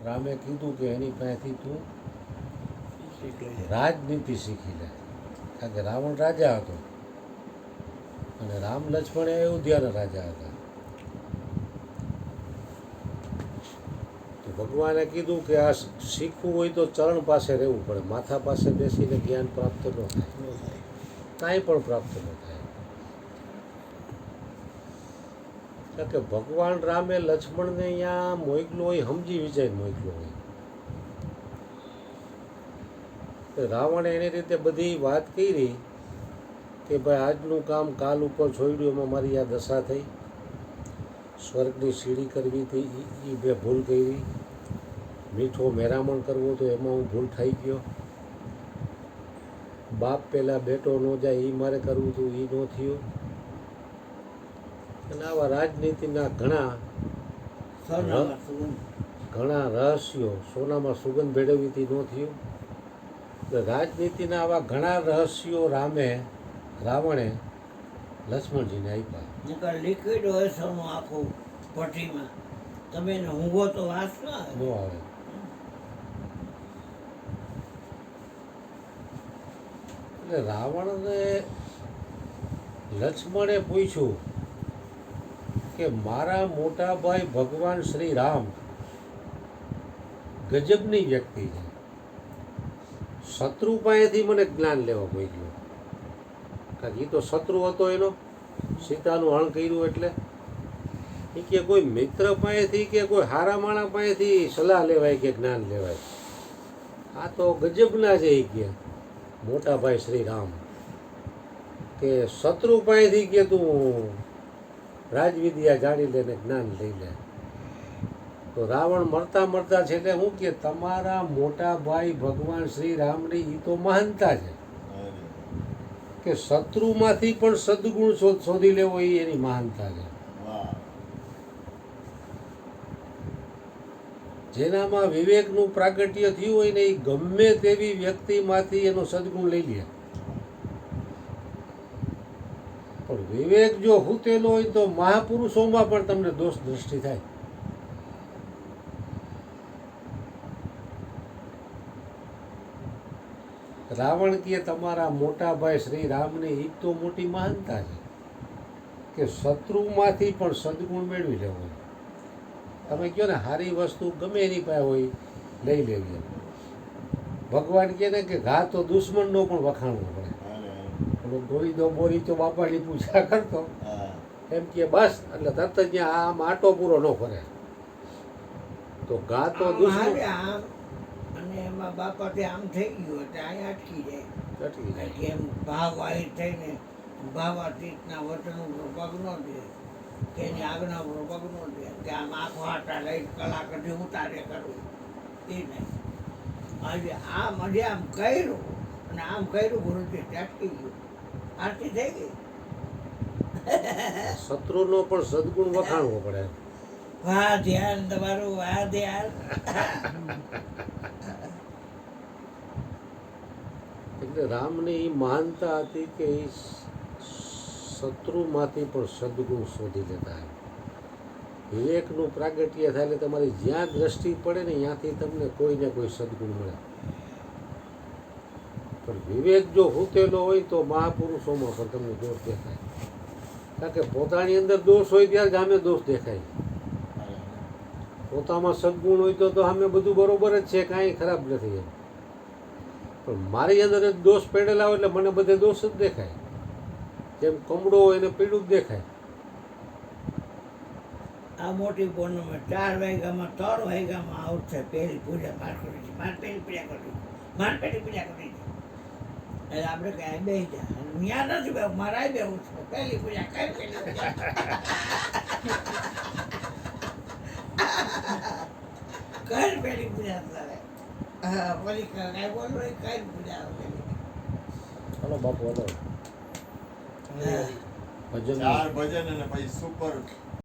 રામે કીધું કે એની પાસેથી તું રાજનીતિ શીખી લે, કારણ કે રાવણ રાજા હતો અને રામ લક્ષ્મણ એ અયોધ્યાના રાજા હતા. તો ભગવાને કીધું કે આ શીખવું હોય તો ચરણ પાસે રહેવું પડે, માથા પાસે બેસીને જ્ઞાન પ્રાપ્ત ન થાય, કાંઈ પણ પ્રાપ્ત ન થાય. કારણ કે ભગવાન રામે લક્ષ્મણને અહીંયા મોકલો હોય, સમજી વિચારી મોકલો હોય. રાવણે એની રીતે બધી વાત કરી કે ભાઈ આજનું કામ કાલ ઉપર છોડ્યું, એમાં મારી આ દશા થઈ. સ્વર્ગની સીડી કરવી હતી એ મેં ભૂલ કરી. મીઠો મેરામણ કરવો તો એમાં હું ભૂલ થઈ ગયો. બાપ પહેલાં બેટો ન જાય એ મારે કરવું હતું, એ ન થયું. અને આવા રાજનીતિના ઘણા રહસ્યો, સોનામાં સુગંધ ભેળવવી હતી, ન થયું. રાજનીતિના આવા ઘણા રહસ્યો રાવણે લક્ષ્મણજીને આપ્યા. લિક્વિડ હોય સોનું આખું ભઠ્ઠીમાં, તમે એને ઊંઘો તો વાસ ન આવે. એટલે રાવણને લક્ષ્મણે પૂછ્યું કે મારા મોટા ભાઈ ભગવાન શ્રી રામ ગજબની વ્યક્તિ છે, શત્રુ પાસેથી મને જ્ઞાન લેવા મોકલ્યો. કારણ કે એ તો શત્રુ હતો એનો, સીતાનું હરણ કર્યું. એટલે એ કે કોઈ મિત્ર પાસેથી કે કોઈ હારા માણસ પાસેથી સલાહ લેવાય કે જ્ઞાન લેવાય, આ તો ગજબના છે. એ કે મોટા ભાઈ શ્રી રામ કે શત્રુ પાસેથી કે તું રાજવિદ્યા જાણી લે ને જ્ઞાન લઈ લે. તો રાવણ મરતા મરતા છે એટલે હું કે તમારા મોટા ભાઈ ભગવાન શ્રી રામની એ તો મહાનતા છે કે શત્રુમાંથી પણ સદગુણ શોધી લેવો એ એની મહાનતા છે. જેનામાં વિવેકનું પ્રાગટ્ય થયું હોય ને એ ગમે તેવી વ્યક્તિમાંથી એનો સદગુણ લઈ લે. પણ વિવેક જો હૂતેલો હોય તો મહાપુરુષોમાં પણ તમને દોષ દ્રષ્ટિ થાય. રાવણ કે તમારા મોટા ભાઈ શ્રી રામની એ તો મોટી મહાનતા છે કે શત્રુમાંથી પણ સદગુણ મેળવી લેવો. તમે કહો ને સારી વસ્તુ ગમે એની પાસે હોય લઈ લેવી. ભગવાન કહે ને કે ઘા તો દુશ્મનનો પણ વખાણવો પડે. ગોળી દો બોરી તો બાપાની પૂજા કરતો એમ કે બસ એટલે તરત જ આમ આટો પૂરો ન ફરે. તો ઘા તો દુશ્મન અને એમાં બાપાથી આમ થઈ ગયું એટલે અહીંયા અટકી જાય. એમ ભાવ વાહિત થઈને ભાવાતીતના વચનો પગ ન દે કે એની આજ્ઞા પગ ન દે કે આમ આખો આટા લઈ કલાકથી ઉતારે કરવું એ નહીં. આજે આમ હજી આમ કર્યું અને આમ કર્યું ગુરુજી અટકી ગયું, આરતી થઈ ગઈ. શત્રુનો પણ સદગુણ વખાણવો પડે. વાહ ધ્યાન તમારું, વાહ ધ્યાન. એટલે રામની એ મહાનતા હતી કે એ શત્રુમાંથી પણ સદગુણ શોધી લેતા. વિવેકનું પ્રાગટ્ય થાય એટલે તમારી જ્યાં દ્રષ્ટિ પડે ને ત્યાંથી તમને કોઈ ને કોઈ સદગુણ મળે. પણ વિવેક જો હૂતેલો હોય તો મહાપુરુષોમાં પણ તમને દોષ દેખાય. કારણ કે પોતાની અંદર દોષ હોય ત્યારે સામે દોષ દેખાય. પોતામાં સદગુણ હોય તો સામે બધું બરોબર જ છે, કાંઈ ખરાબ નથી એમ. પણ મારી અંદર જ દોષ પડેલા હોય એટલે મને બધે દોષ જ દેખાય. જેમ કમળો હોય એને પીળું જ દેખાય. આ મોટી પૂનમમાં 4 વાગ્યામાં 3 વાગ્યામાં આવશે પહેલી પૂજા માર કરી છે. માર પહેલી પૂજા કરી, માર પહેલી પૂજા કરી છે. એટલે આપણે કઈ બે ત્યાં નથી બે મારા બેવું છે પહેલી પૂજા કઈ પહેલી પૂજા કઈ પહેલી પૂજા કરે. હા પછી કઈ બોલો કઈ પૂજા પહેલી. હાલો બાપુ હાલો. ભજન 4 ભજન અને પછી સુપર